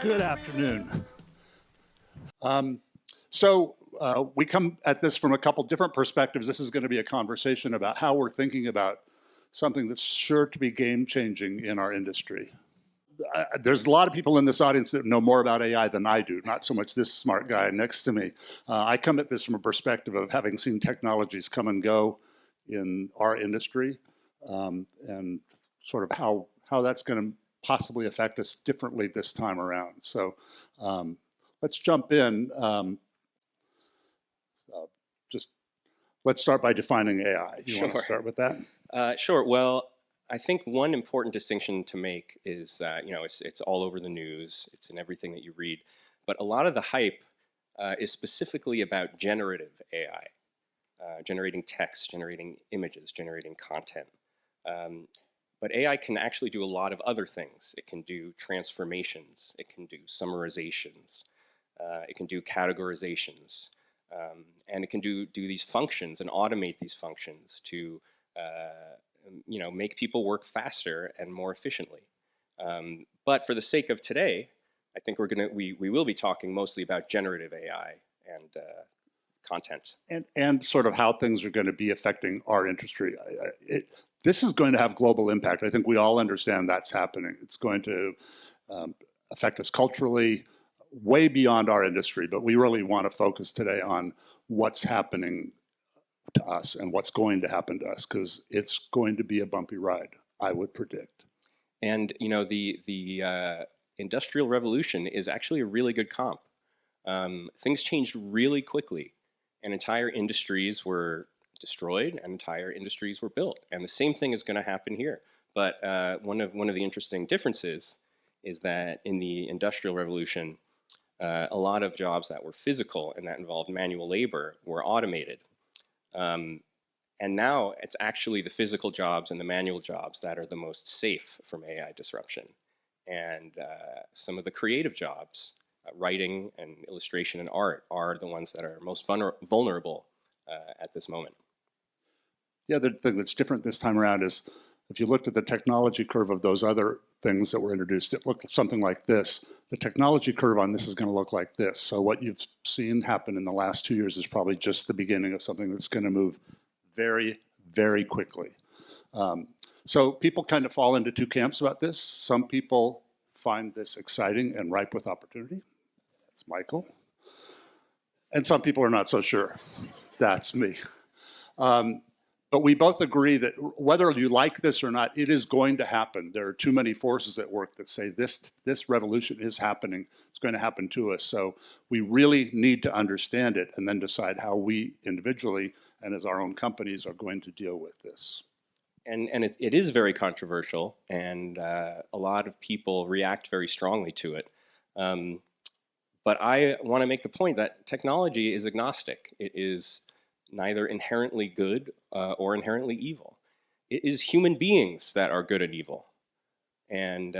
Good afternoon. We come at this from a couple different perspectives. This is going to be a conversation about how we're thinking about something that's sure to be game-changing in our industry. There's a lot of people in this audience that know more about AI than I do, not so much this smart guy next to me. I come at this from a perspective of having seen technologies come and go in our industry, and sort of how that's going to possibly affect us differently this time around. So let's jump in. Let's start by defining AI. You want to start with that? Sure. Well, I think one important distinction to make is it's all over the news. It's in everything that you read. But a lot of the hype is specifically about generative AI, generating text, generating images, generating content. But AI can actually do a lot of other things. It can do transformations. It can do summarizations. It can do categorizations. And it can do these functions and automate these functions to make people work faster and more efficiently. But for the sake of today, I think we will be talking mostly about generative AI and content. And sort of how things are going to be affecting our industry. This is going to have global impact. I think we all understand that's happening. It's going to affect us culturally, way beyond our industry, but we really want to focus today on what's happening to us and what's going to happen to us, because it's going to be a bumpy ride, I would predict. And the Industrial Revolution is actually a really good comp. Things changed really quickly, and entire industries were destroyed and entire industries were built. And the same thing is going to happen here. But one of the interesting differences is that in the Industrial Revolution, a lot of jobs that were physical and that involved manual labor were automated. And now it's actually the physical jobs and the manual jobs that are the most safe from AI disruption. And some of the creative jobs, writing and illustration and art, are the ones that are most vulnerable at this moment. The other thing that's different this time around is, if you looked at the technology curve of those other things that were introduced, it looked something like this. The technology curve on this is going to look like this. So what you've seen happen in the last 2 years is probably just the beginning of something that's going to move very, very quickly. So people kind of fall into two camps about this. Some people find this exciting and ripe with opportunity. That's Michael. And some people are not so sure. That's me. But we both agree that whether you like this or not, it is going to happen. There are too many forces at work that say this revolution is happening. It's going to happen to us. So we really need to understand it and then decide how we individually and as our own companies are going to deal with this. And it is very controversial, and a lot of people react very strongly to it. But I want to make the point that technology is agnostic. It is neither inherently good or inherently evil. It is human beings that are good and evil. And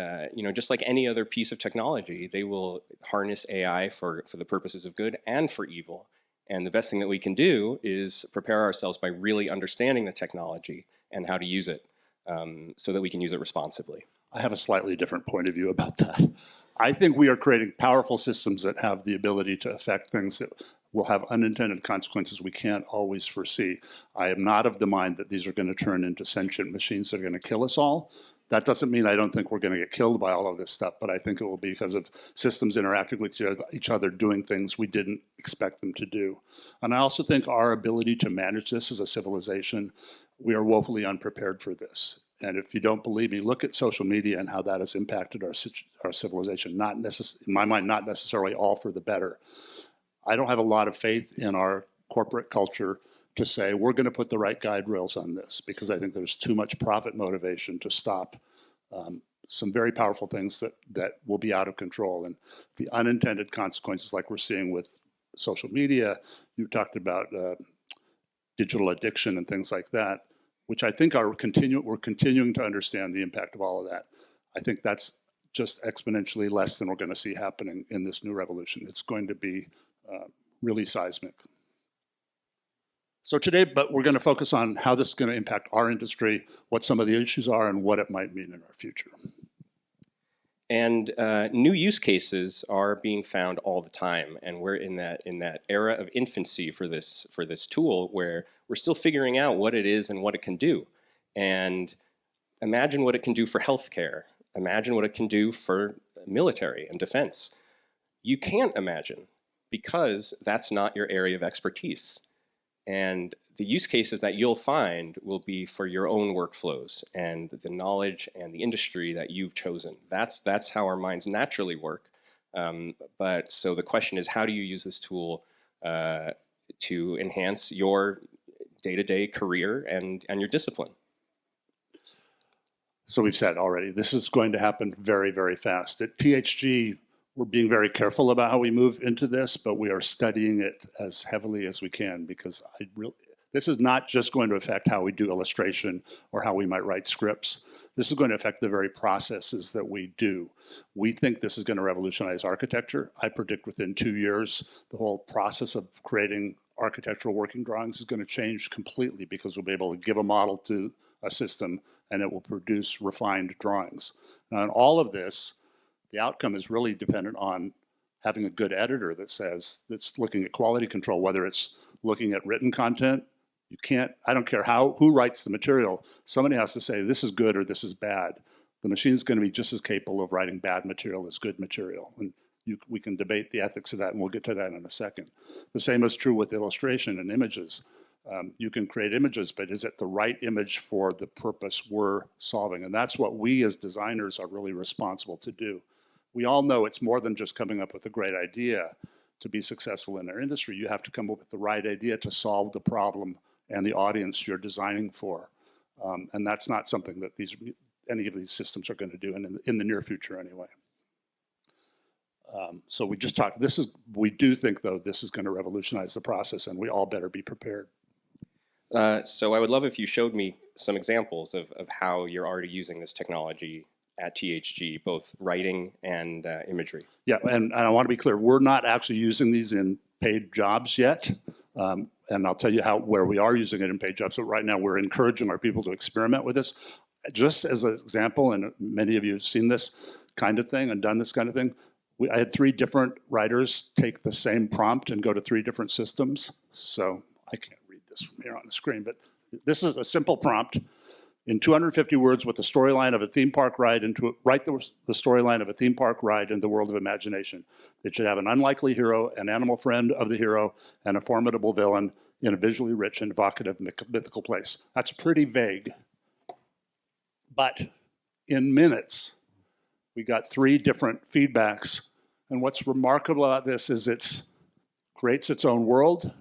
just like any other piece of technology, they will harness AI for the purposes of good and for evil. And the best thing that we can do is prepare ourselves by really understanding the technology and how to use it so that we can use it responsibly. I have a slightly different point of view about that. I think we are creating powerful systems that have the ability to affect things that will have unintended consequences we can't always foresee. I am not of the mind that these are going to turn into sentient machines that are going to kill us all. That doesn't mean I don't think we're going to get killed by all of this stuff, but I think it will be because of systems interacting with each other, doing things we didn't expect them to do. And I also think our ability to manage this as a civilization, we are woefully unprepared for this. And if you don't believe me, look at social media and how that has impacted our civilization. In my mind, not necessarily all for the better. I don't have a lot of faith in our corporate culture to say we're going to put the right guide rails on this, because I think there's too much profit motivation to stop some very powerful things that will be out of control. And the unintended consequences, like we're seeing with social media, you talked about digital addiction and things like that, which I think we're continuing to understand the impact of all of that. I think that's just exponentially less than we're going to see happening in this new revolution. It's going to be really seismic. So today, but we're going to focus on how this is going to impact our industry, what some of the issues are, and what it might mean in our future. And new use cases are being found all the time, and we're in that era of infancy for this tool, where we're still figuring out what it is and what it can do. And imagine what it can do for healthcare. Imagine what it can do for military and defense. You can't imagine, because that's not your area of expertise. And the use cases that you'll find will be for your own workflows and the knowledge and the industry that you've chosen. That's how our minds naturally work. But so the question is, how do you use this tool to enhance your day-to-day career and your discipline? So we've said already, this is going to happen very, very fast. At THG, we're being very careful about how we move into this, but we are studying it as heavily as we can, because this is not just going to affect how we do illustration or how we might write scripts. This is going to affect the very processes that we do. We think this is going to revolutionize architecture. I predict within 2 years, the whole process of creating architectural working drawings is going to change completely, because we'll be able to give a model to a system and it will produce refined drawings. Now, in all of this, the outcome is really dependent on having a good editor that's looking at quality control, whether it's looking at written content. I don't care who writes the material, somebody has to say this is good or this is bad. The machine's going to be just as capable of writing bad material as good material. And we can debate the ethics of that, and we'll get to that in a second. The same is true with illustration and images. You can create images, but is it the right image for the purpose we're solving? And that's what we as designers are really responsible to do. We all know it's more than just coming up with a great idea to be successful in our industry. You have to come up with the right idea to solve the problem and the audience you're designing for. And that's not something that any of these systems are going to do in the near future anyway. So we just talked, we do think though this is going to revolutionize the process, and we all better be prepared. So I would love if you showed me some examples of how you're already using this technology at THG, both writing and imagery. Yeah, and I want to be clear, we're not actually using these in paid jobs yet. And I'll tell you where we are using it in paid jobs. So right now we're encouraging our people to experiment with this. Just as an example, and many of you have seen this kind of thing and done this kind of thing, I had 3 different writers take the same prompt and go to 3 different systems. So I can't read this from here on the screen, but this is a simple prompt. In 250 words, with the storyline of a theme park ride, write the storyline of a theme park ride in the world of imagination. It should have an unlikely hero, an animal friend of the hero, and a formidable villain in a visually rich and evocative mythical place. That's pretty vague. But in minutes, we got 3 different feedbacks. And what's remarkable about this is it creates its own world.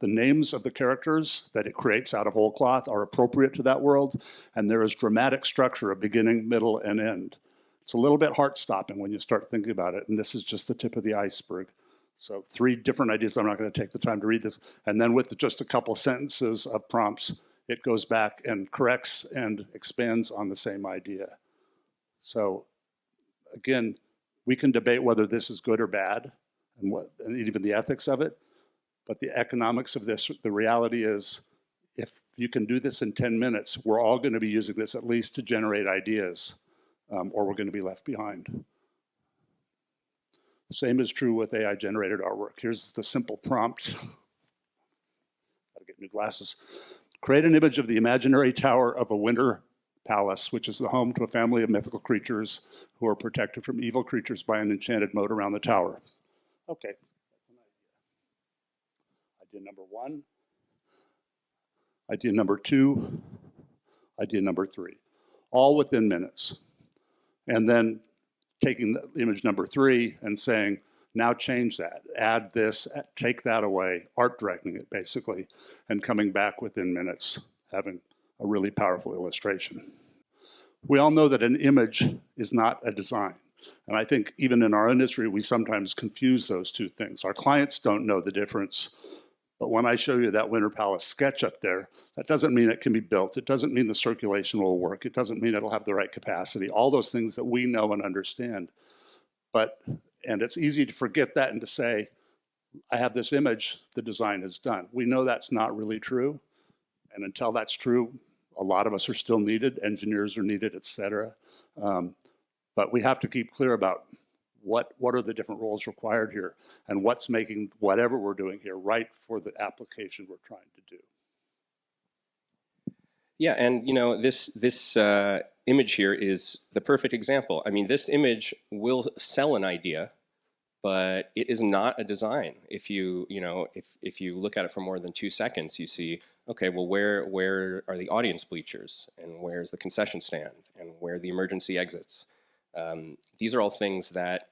The names of the characters that it creates out of whole cloth are appropriate to that world, and there is dramatic structure of beginning, middle, and end. It's a little bit heart-stopping when you start thinking about it, and this is just the tip of the iceberg. So 3 different ideas. I'm not going to take the time to read this. And then with just a couple sentences of prompts, it goes back and corrects and expands on the same idea. So again, we can debate whether this is good or bad, and even the ethics of it. But the economics of this, the reality is, if you can do this in 10 minutes, we're all going to be using this at least to generate ideas, or we're going to be left behind. The same is true with AI-generated artwork. Here's the simple prompt. Gotta get new glasses. Create an image of the imaginary tower of a winter palace, which is the home to a family of mythical creatures who are protected from evil creatures by an enchanted moat around the tower. Okay. Idea number 1, idea number 2, idea number 3, all within minutes. And then taking the image number 3 and saying, now change that, add this, take that away, art directing it basically, and coming back within minutes, having a really powerful illustration. We all know that an image is not a design. And I think even in our industry, we sometimes confuse those 2 things. Our clients don't know the difference. But when I show you that Winter Palace sketch up there, that doesn't mean it can be built. It doesn't mean the circulation will work. It doesn't mean it'll have the right capacity. All those things that we know and understand. And it's easy to forget that and to say, I have this image, the design is done. We know that's not really true. And until that's true, a lot of us are still needed. Engineers are needed, et cetera. But we have to keep clear about what are the different roles required here and what's making whatever we're doing here right for the application we're trying to do. Yeah, and this image here is the perfect example. I mean, this image will sell an idea, but it is not a design. If you look at it for more than 2 seconds, you see, okay, well, where are the audience bleachers, and where's the concession stand, and where are the emergency exits? These are all things that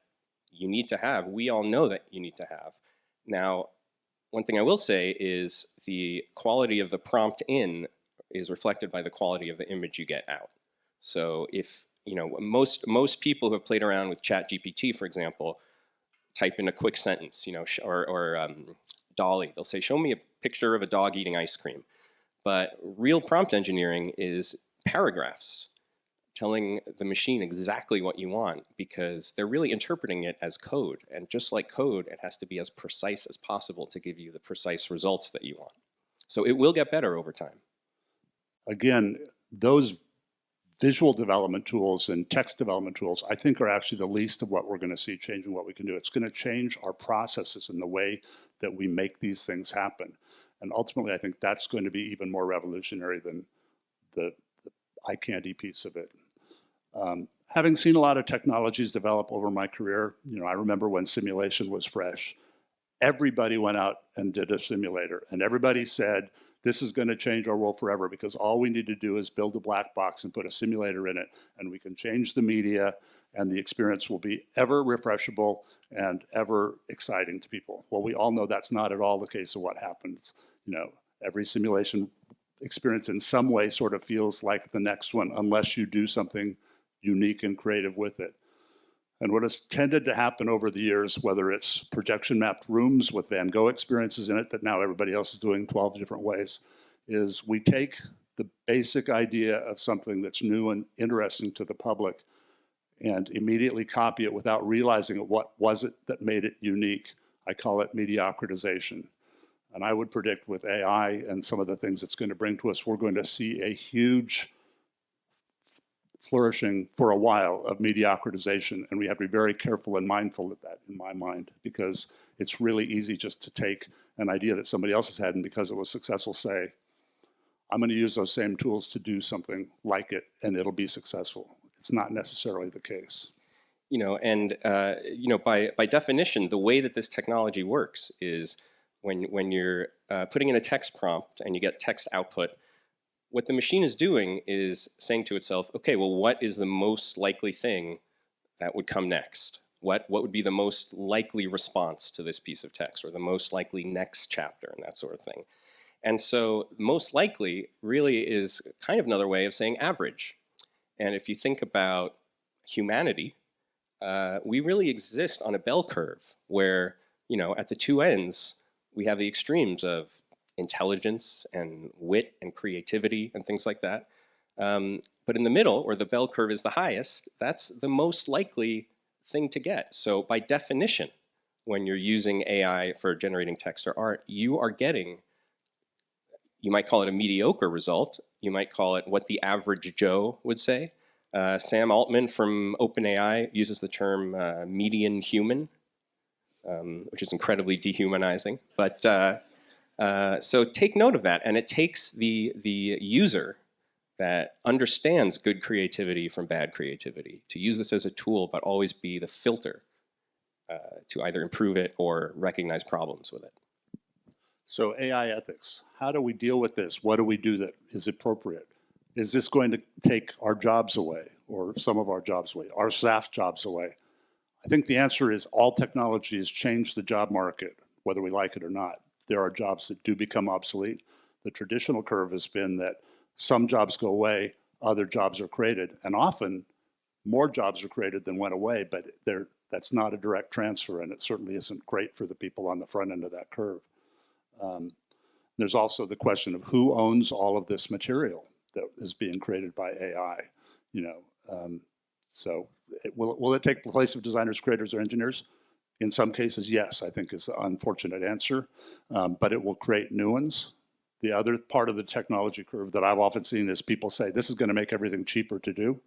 you need to have. We all know that you need to have. Now, one thing I will say is the quality of the prompt in is reflected by the quality of the image you get out. So if, most people who have played around with ChatGPT, for example, type in a quick sentence, or Dolly, they'll say, show me a picture of a dog eating ice cream. But real prompt engineering is paragraphs telling the machine exactly what you want, because they're really interpreting it as code. And just like code, it has to be as precise as possible to give you the precise results that you want. So it will get better over time. Again, those visual development tools and text development tools, I think, are actually the least of what we're going to see changing what we can do. It's going to change our processes and the way that we make these things happen. And ultimately, I think that's going to be even more revolutionary than the eye candy piece of it. Having seen a lot of technologies develop over my career, I remember when simulation was fresh. Everybody went out and did a simulator, and everybody said, this is going to change our world forever, because all we need to do is build a black box and put a simulator in it, and we can change the media, and the experience will be ever refreshable and ever exciting to people. Well, we all know that's not at all the case of what happens. Every simulation experience in some way sort of feels like the next one, unless you do something unique and creative with it. And what has tended to happen over the years, whether it's projection mapped rooms with Van Gogh experiences in it that now everybody else is doing 12 different ways, is we take the basic idea of something that's new and interesting to the public and immediately copy it without realizing what was it that made it unique. I call it mediocritization. And I would predict with AI and some of the things it's going to bring to us, we're going to see a huge flourishing for a while of mediocritization, and we have to be very careful and mindful of that, in my mind, because it's really easy just to take an idea that somebody else has had, and because it was successful, say, I'm going to use those same tools to do something like it, and it'll be successful. It's not necessarily the case. By definition, the way that this technology works is when you're putting in a text prompt and you get text output, what the machine is doing is saying to itself, okay, well, what is the most likely thing that would come next? What would be the most likely response to this piece of text, or the most likely next chapter, and that sort of thing. And so most likely really is kind of another way of saying average. And if you think about humanity, we really exist on a bell curve where, at the two ends, we have the extremes of intelligence and wit and creativity and things like that. But in the middle, where the bell curve is the highest, that's the most likely thing to get. So by definition, when you're using AI for generating text or art, you are getting, you might call it a mediocre result. You might call it what the average Joe would say. Sam Altman from OpenAI uses the term median human, which is incredibly dehumanizing. But so take note of that, and it takes the user that understands good creativity from bad creativity to use this as a tool, but always be the filter to either improve it or recognize problems with it. So AI ethics, how do we deal with this? What do we do that is appropriate? Is this going to take our jobs away, or some of our jobs away, our staff jobs away? I think the answer is all technology has changed the job market, whether we like it or not. There are jobs that do become obsolete. The traditional curve has been that some jobs go away, other jobs are created, and often more jobs are created than went away, but that's not a direct transfer, and it certainly isn't great for the people on the front end of that curve. There's also the question of who owns all of this material that is being created by AI. So will it take the place of designers, creators, or engineers? In some cases, yes, I think is the unfortunate answer, but it will create new ones. The other part of the technology curve that I've often seen is people say, this is going to make everything cheaper to do.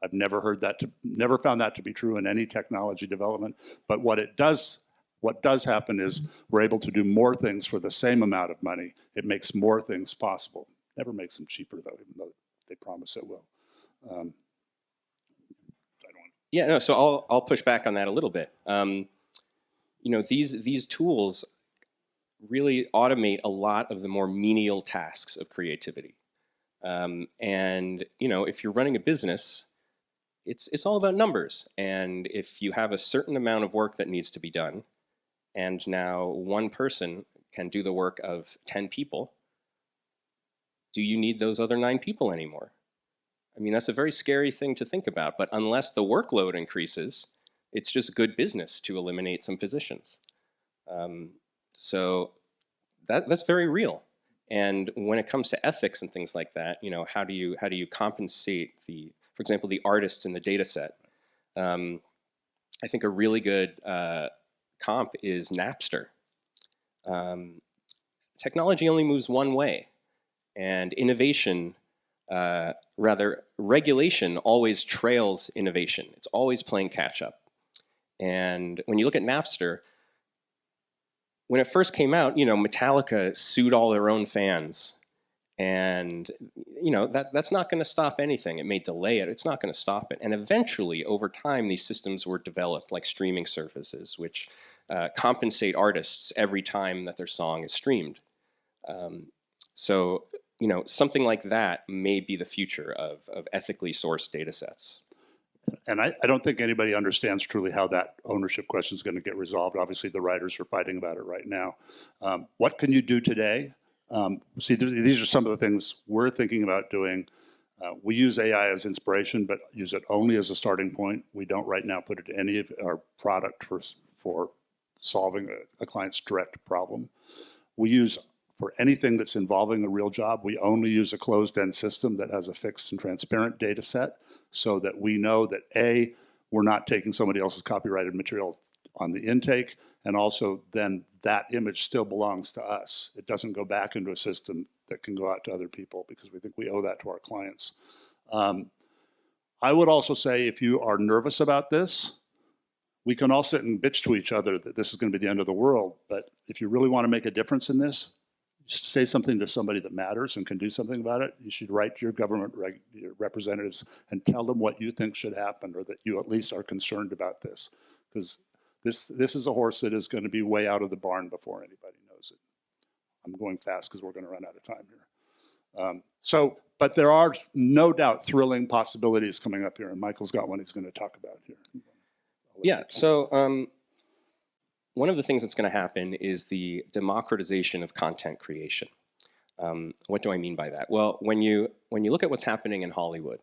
I've never never found that to be true in any technology development. But what does happen is we're able to do more things for the same amount of money. It makes more things possible. Never makes them cheaper though, even though they promise it will. Yeah, no. So I'll push back on that a little bit. These tools really automate a lot of the more menial tasks of creativity. And if you're running a business, it's all about numbers. And if you have a certain amount of work that needs to be done, and now one person can do the work of 10 people, do you need those other 9 people anymore? I mean, that's a very scary thing to think about. But unless the workload increases, it's just good business to eliminate some positions. So that's very real. And when it comes to ethics and things like that, how do you compensate for example, the artists in the data set? I think a really good comp is Napster. Technology only moves one way, and regulation always trails innovation. It's always playing catch up. And when you look at Napster, when it first came out, Metallica sued all their own fans. And, that's not going to stop anything. It may delay it. It's not going to stop it. And eventually, over time, these systems were developed like streaming services, which compensate artists every time that their song is streamed. So, something like that may be the future of ethically sourced data sets. And I don't think anybody understands truly how that ownership question is going to get resolved. Obviously, the writers are fighting about it right now. What can you do today? These are some of the things we're thinking about doing. We use AI as inspiration, but use it only as a starting point. We don't right now put it in any of our product for solving a client's direct problem. We use, for anything that's involving a real job, we only use a closed-end system that has a fixed and transparent data set so that we know that A, we're not taking somebody else's copyrighted material on the intake, and also then that image still belongs to us. It doesn't go back into a system that can go out to other people because we think we owe that to our clients. I would also say if you are nervous about this, we can all sit and bitch to each other that this is going to be the end of the world, but if you really want to make a difference in this, say something to somebody that matters and can do something about it. You should write to your government your representatives and tell them what you think should happen, or that you at least are concerned about this. Because this is a horse that is going to be way out of the barn before anybody knows it. I'm going fast because we're going to run out of time here. But there are no doubt thrilling possibilities coming up here, and Michael's got one he's going to talk about here. Yeah, so one of the things that's going to happen is the democratization of content creation. What do I mean by that? Well, when you look at what's happening in Hollywood,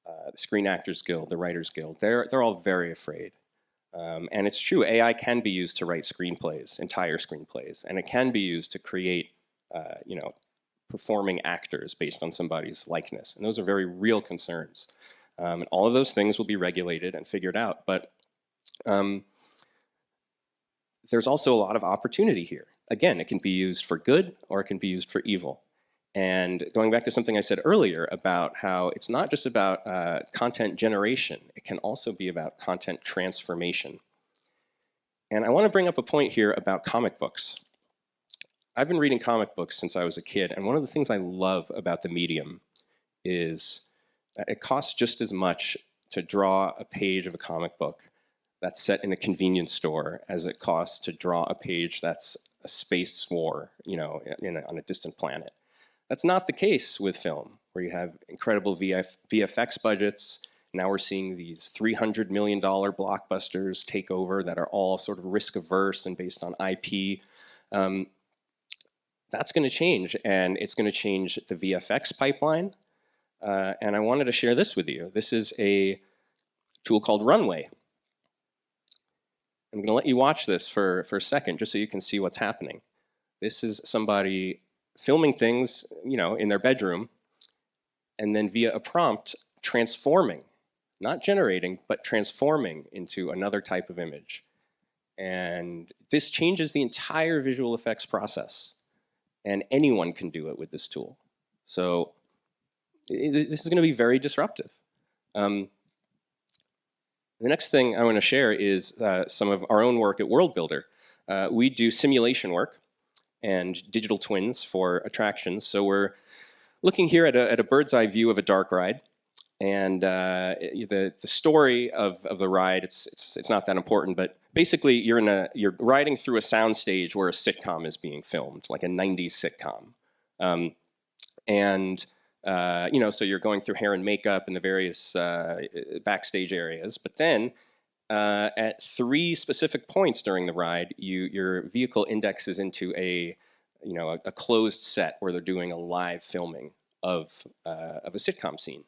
the Screen Actors Guild, the Writers Guild, they're all very afraid. And it's true, AI can be used to write screenplays, entire screenplays, and it can be used to create, performing actors based on somebody's likeness. And those are very real concerns. And all of those things will be regulated and figured out. But there's also a lot of opportunity here. Again, it can be used for good or it can be used for evil. And going back to something I said earlier about how it's not just about content generation, it can also be about content transformation. And I want to bring up a point here about comic books. I've been reading comic books since I was a kid, and one of the things I love about the medium is that it costs just as much to draw a page of a comic book that's set in a convenience store as it costs to draw a page that's a space war, on a distant planet. That's not the case with film, where you have incredible VFX budgets. Now we're seeing these $300 million blockbusters take over that are all sort of risk-averse and based on IP. That's going to change, and it's going to change the VFX pipeline. And I wanted to share this with you. This is a tool called Runway. I'm going to let you watch this for a second, just so you can see what's happening. This is somebody filming things, in their bedroom, and then via a prompt, transforming, not generating, but transforming into another type of image. And this changes the entire visual effects process. And anyone can do it with this tool. So this is going to be very disruptive. The next thing I want to share is some of our own work at Worldbuildr. We do simulation work and digital twins for attractions. So we're looking here at a bird's eye view of a dark ride. And the story of the ride, it's not that important, but basically you're riding through a sound stage where a sitcom is being filmed, like a 90s sitcom. So you're going through hair and makeup and the various backstage areas. But then at 3 specific points during the ride, your vehicle indexes into a closed set where they're doing a live filming of a sitcom scene.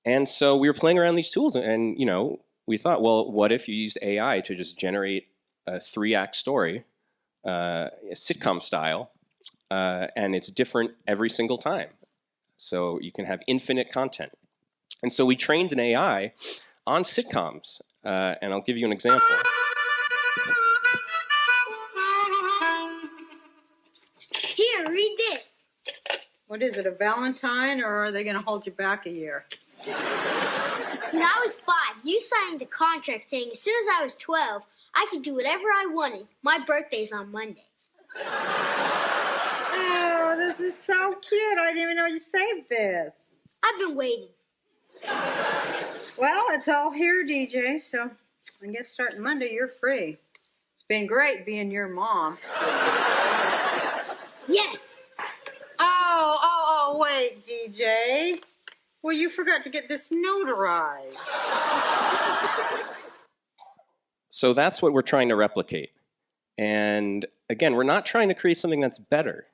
And so we were playing around these tools, and we thought, well, what if you used AI to just generate a 3-act story, a sitcom style, and it's different every single time. So you can have infinite content. And so we trained an AI on sitcoms, and I'll give you an example. Here, read this. What is it, a Valentine, or are they going to hold you back a year? When I was 5, you signed a contract saying as soon as I was 12, I could do whatever I wanted. My birthday's on Monday. Oh, this is so cute. I didn't even know you saved this. I've been waiting. Well, it's all here, DJ, so I guess starting Monday, you're free. It's been great being your mom. Yes. Oh, wait, DJ. Well, you forgot to get this notarized. So that's what we're trying to replicate. And again, we're not trying to create something that's better.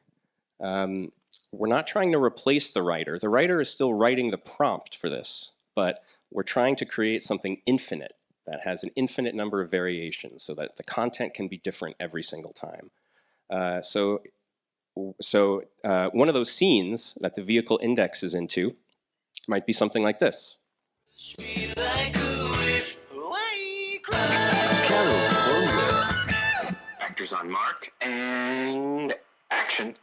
We're not trying to replace the writer. The writer is still writing the prompt for this, but we're trying to create something infinite that has an infinite number of variations so that the content can be different every single time. So one of those scenes that the vehicle indexes into might be something like this. Actors on mark and action.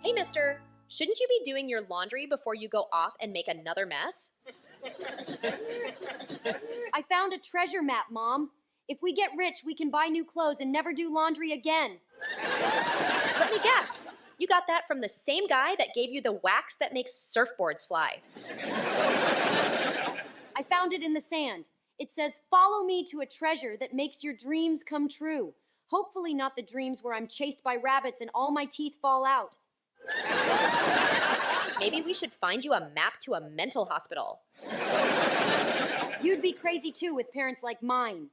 Hey, mister, shouldn't you be doing your laundry before you go off and make another mess? I found a treasure map, Mom. If we get rich, we can buy new clothes and never do laundry again. Let me guess. You got that from the same guy that gave you the wax that makes surfboards fly. I found it in the sand. It says, "Follow me to a treasure that makes your dreams come true. Hopefully not the dreams where I'm chased by rabbits and all my teeth fall out." Maybe we should find you a map to a mental hospital. You'd be crazy too with parents like mine.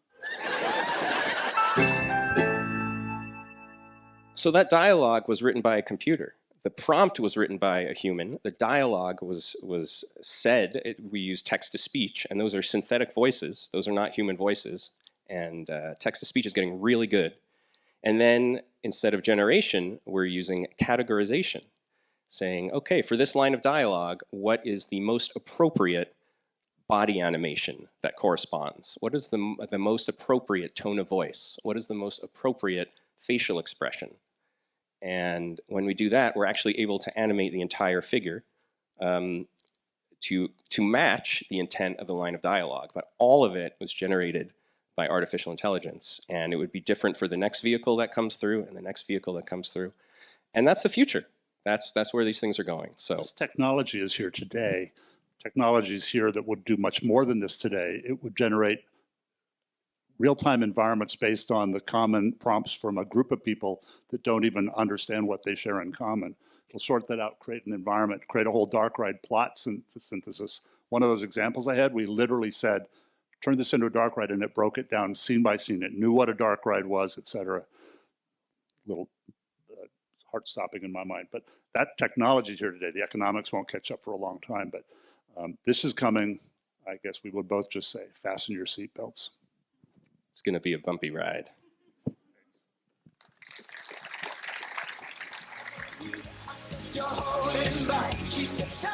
So that dialogue was written by a computer. The prompt was written by a human. The dialogue was said. We use text-to-speech, and those are synthetic voices. Those are not human voices. And text-to-speech is getting really good. And then instead of generation, we're using categorization, saying, okay, for this line of dialogue, what is the most appropriate body animation that corresponds? What is the most appropriate tone of voice? What is the most appropriate facial expression? And when we do that, we're actually able to animate the entire figure to match the intent of the line of dialogue. But all of it was generated by artificial intelligence. And it would be different for the next vehicle that comes through and the next vehicle that comes through. And that's the future. That's where these things are going. So this technology is here today. Technology is here that would do much more than this today. It would generate real-time environments based on the common prompts from a group of people that don't even understand what they share in common. It'll sort that out, create an environment, create a whole dark ride plot synthesis. One of those examples I had, we literally said, turn this into a dark ride, and it broke it down scene by scene. It knew what a dark ride was, et cetera. A little heart-stopping in my mind. But that technology is here today. The economics won't catch up for a long time, but this is coming. I guess we would both just say, fasten your seatbelts. it's going to be a bumpy ride. You're holding back. She said,